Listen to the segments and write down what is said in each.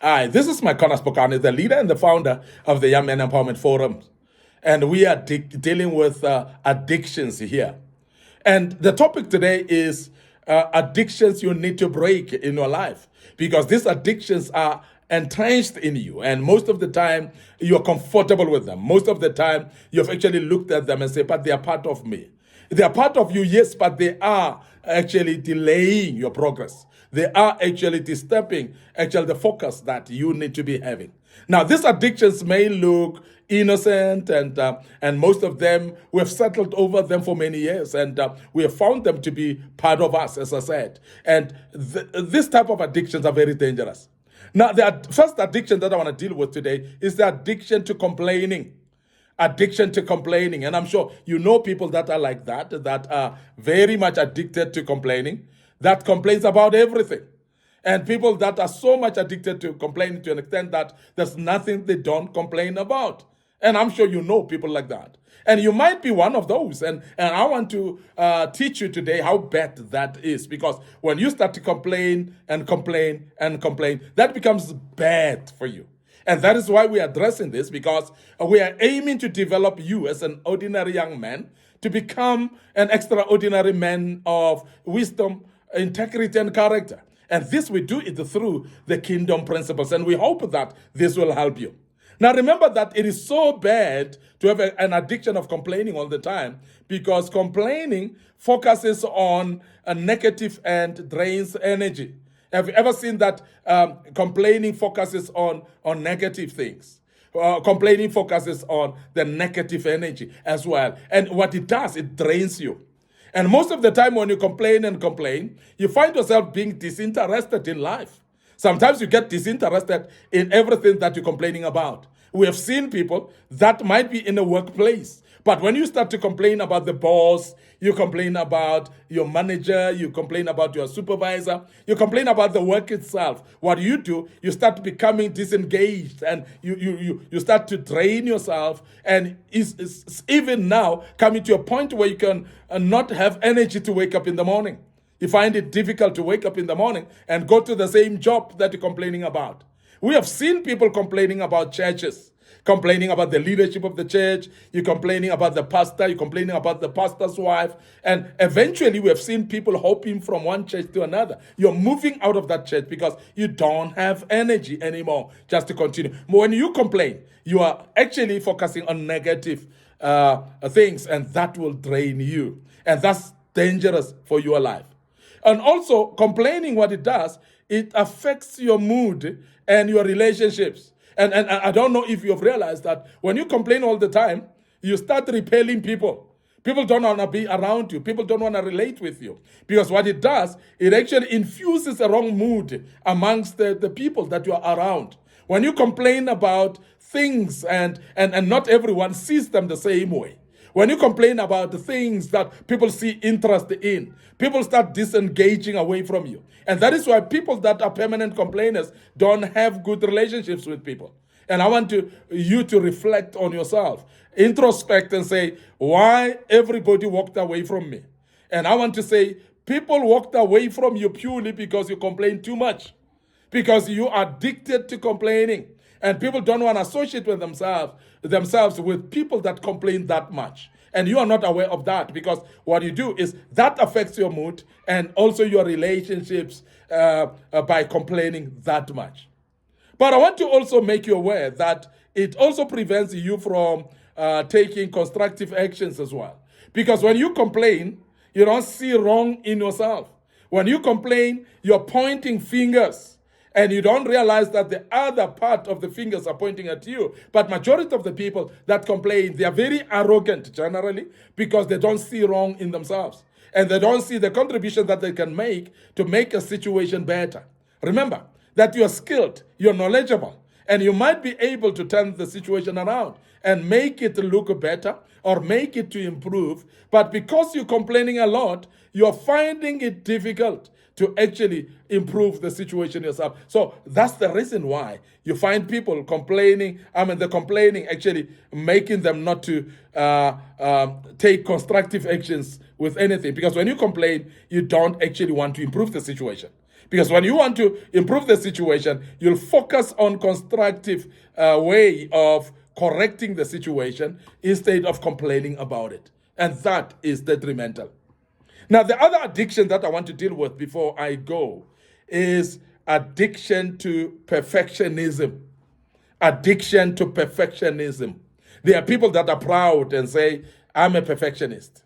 Hi, this is Micornus Phokane, the leader and the founder of the Young Men Empowerment Forum. And we are dealing with addictions here. And the topic today is addictions you need to break in your life because these addictions are entrenched in you. And most of the time, you're comfortable with them. Most of the time, you've actually looked at them and said, but they are part of me. They are part of you, yes, but they are actually delaying your progress. They are actually disturbing the focus that you need to be having. Now, these addictions may look innocent, and most of them we have settled over them for many years, and we have found them to be part of us, as I said. And this type of addictions are very dangerous. Now, the first addiction that I want to deal with today is the addiction to complaining. Addiction to complaining. And I'm sure you know people that are like that are very much addicted to complaining, that complains about everything. And people that are so much addicted to complaining to an extent that there's nothing they don't complain about. And I'm sure you know people like that. And you might be one of those. And I want to teach you today how bad that is. Because when you start to complain and complain and complain, that becomes bad for you. And that is why we are addressing this, because we are aiming to develop you as an ordinary young man to become an extraordinary man of wisdom, integrity, and character. And this we do it through the kingdom principles. And we hope that this will help you. Now, remember that it is so bad to have an addiction of complaining all the time, because complaining focuses on a negative and drains energy. Have you ever seen that complaining focuses on negative things? Complaining focuses on the negative energy as well. And what it does, it drains you. And most of the time when you complain and complain, you find yourself being disinterested in life. Sometimes you get disinterested in everything that you're complaining about. We have seen people that might be in a workplace, but when you start to complain about the boss, you complain about your manager, you complain about your supervisor, you complain about the work itself. What do? You start becoming disengaged, and you start to drain yourself, and it's even now coming to a point where you can not have energy to wake up in the morning. You find it difficult to wake up in the morning and go to the same job that you're complaining about. We have seen people complaining about churches, complaining about the leadership of the church, you're complaining about the pastor, you're complaining about the pastor's wife, and eventually we have seen people hopping from one church to another. You're moving out of that church because you don't have energy anymore just to continue. When you complain, you are actually focusing on negative things, and that will drain you. And that's dangerous for your life. And also, complaining, what it does, it affects your mood and your relationships. And I don't know if you've realized that when you complain all the time, you start repelling people. People don't want to be around you. People don't want to relate with you. Because what it does, it actually infuses a wrong mood amongst the people that you are around. When you complain about things and not everyone sees them the same way. When you complain about the things that people see interest in, people start disengaging away from you. And that is why people that are permanent complainers don't have good relationships with people. And I want you to reflect on yourself, introspect and say, why everybody walked away from me? And I want to say, people walked away from you purely because you complain too much, because you are addicted to complaining. And people don't want to associate with themselves with people that complain that much. And you are not aware of that, because what you do is that affects your mood and also your relationships by complaining that much. But I want to also make you aware that it also prevents you from taking constructive actions as well. Because when you complain, you don't see wrong in yourself. When you complain, you're pointing fingers. And you don't realize that the other part of the fingers are pointing at you. But majority of the people that complain, they are very arrogant generally, because they don't see wrong in themselves. And they don't see the contribution that they can make to make a situation better. Remember that you're skilled, you're knowledgeable, and you might be able to turn the situation around and make it look better or make it to improve. But because you're complaining a lot, you're finding it difficult to actually improve the situation yourself. So that's the reason why you find people complaining. The complaining actually making them not to take constructive actions with anything. Because when you complain, you don't actually want to improve the situation. Because when you want to improve the situation, you'll focus on constructive way of correcting the situation instead of complaining about it. And that is detrimental. Now, the other addiction that I want to deal with before I go is addiction to perfectionism. Addiction to perfectionism. There are people that are proud and say, I'm a perfectionist.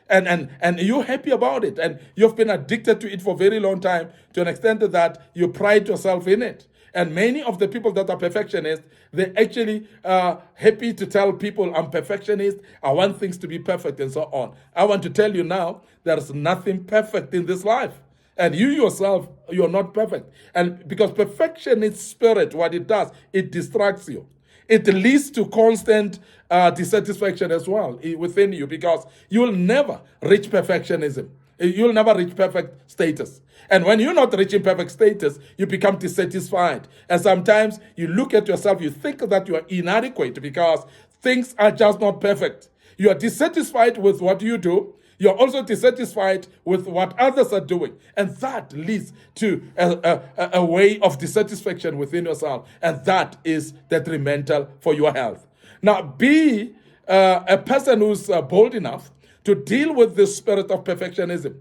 And you're happy about it. And you've been addicted to it for a very long time to an extent that you pride yourself in it. And many of the people that are perfectionists, they actually are happy to tell people, I'm perfectionist, I want things to be perfect and so on. I want to tell you now, there's nothing perfect in this life. And you yourself, you're not perfect. And because perfectionist spirit, what it does, it distracts you. It leads to constant dissatisfaction as well within you, because you'll never reach perfectionism. You'll never reach perfect status. And when you're not reaching perfect status, you become dissatisfied. And sometimes you look at yourself, you think that you are inadequate because things are just not perfect. You are dissatisfied with what you do. You're also dissatisfied with what others are doing. And that leads to a way of dissatisfaction within yourself. And that is detrimental for your health. Now, be a person who's bold enough to deal with this spirit of perfectionism.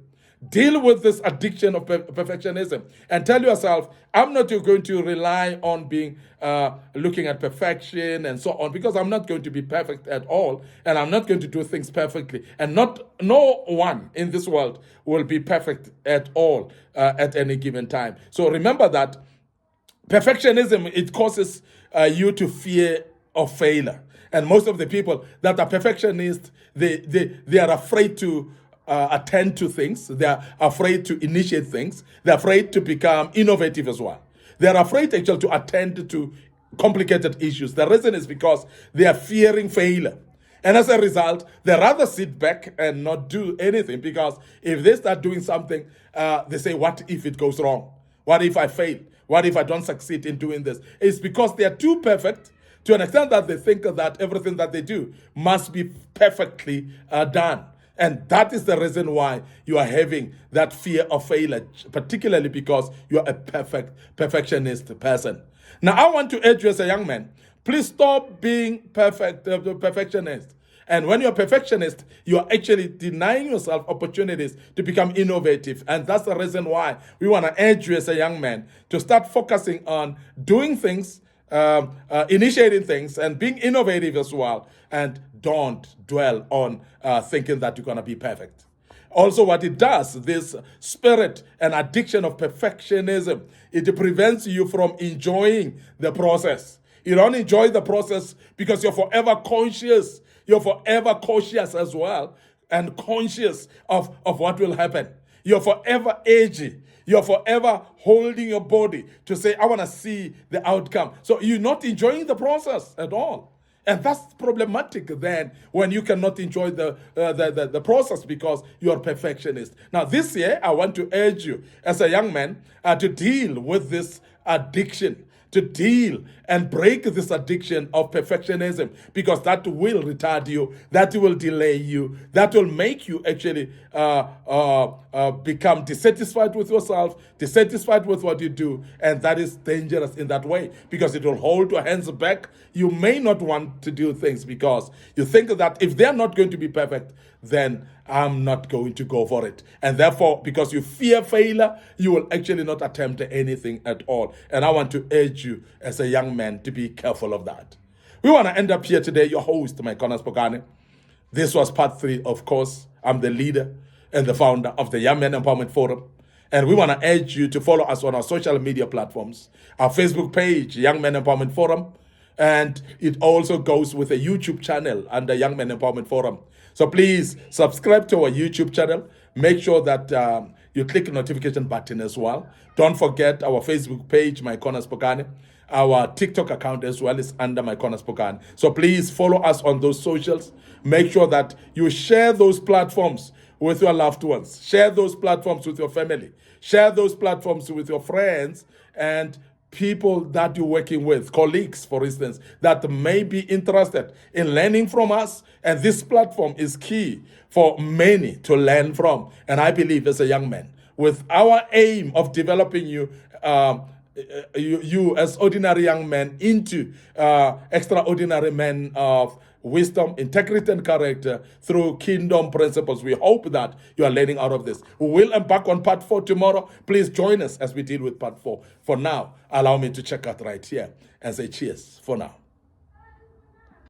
Deal with this addiction of perfectionism and tell yourself, I'm not going to rely on being looking at perfection and so on, because I'm not going to be perfect at all, and I'm not going to do things perfectly. And no one in this world will be perfect at all at any given time. So remember that perfectionism, it causes you to fear of failure. And most of the people that are perfectionists, they are afraid to attend to things. They are afraid to initiate things. They're afraid to become innovative as well. They're afraid actually to attend to complicated issues. The reason is because they are fearing failure. And as a result, they rather sit back and not do anything, because if they start doing something, they say, what if it goes wrong? What if I fail? What if I don't succeed in doing this? It's because they are too perfect to an extent that they think that everything that they do must be perfectly done. And that is the reason why you are having that fear of failure, particularly because you are a perfectionist person. Now, I want to urge you as a young man, please stop being perfectionist. And when you're a perfectionist, you are actually denying yourself opportunities to become innovative. And that's the reason why we want to urge you as a young man to start focusing on doing things, initiating things, and being innovative as well. And don't dwell on thinking that you're going to be perfect. Also, what it does, this spirit and addiction of perfectionism, it prevents you from enjoying the process. You don't enjoy the process because you're forever conscious. You're forever cautious as well, and conscious of what will happen. You're forever edgy. You're forever holding your body to say, I want to see the outcome. So you're not enjoying the process at all. And that's problematic then, when you cannot enjoy the process because you're a perfectionist. Now, this year, I want to urge you as a young man to deal with this addiction, to deal and break this addiction of perfectionism, because that will retard you, that will delay you, that will make you actually become dissatisfied with yourself, dissatisfied with what you do, and that is dangerous in that way, because it will hold your hands back. You may not want to do things because you think that if they're not going to be perfect, then I'm not going to go for it. And therefore, because you fear failure, you will actually not attempt anything at all. And I want to urge you as a young man to be careful of that. We want to end up here today. Your host, Micornus Phokane. This was part 3, of course. I'm the leader and the founder of the Young Men Empowerment Forum. And we want to urge you to follow us on our social media platforms. Our Facebook page, Young Men Empowerment Forum. And it also goes with a YouTube channel under Young Men Empowerment Forum. So please subscribe to our YouTube channel. Make sure that you click the notification button as well. Don't forget our Facebook page, Micornus Phokane. Our TikTok account as well is under Micornus Phokane. So please follow us on those socials. Make sure that you share those platforms with your loved ones. Share those platforms with your family. Share those platforms with your friends and people that you're working with, colleagues, for instance, that may be interested in learning from us. And this platform is key for many to learn from. And I believe as a young man, with our aim of developing you. You as ordinary young men into extraordinary men of wisdom, integrity, and character through kingdom principles. We hope that you are learning out of this. We will embark on part 4 tomorrow. Please join us as we deal with part 4. For now, allow me to check out right here and say cheers for now.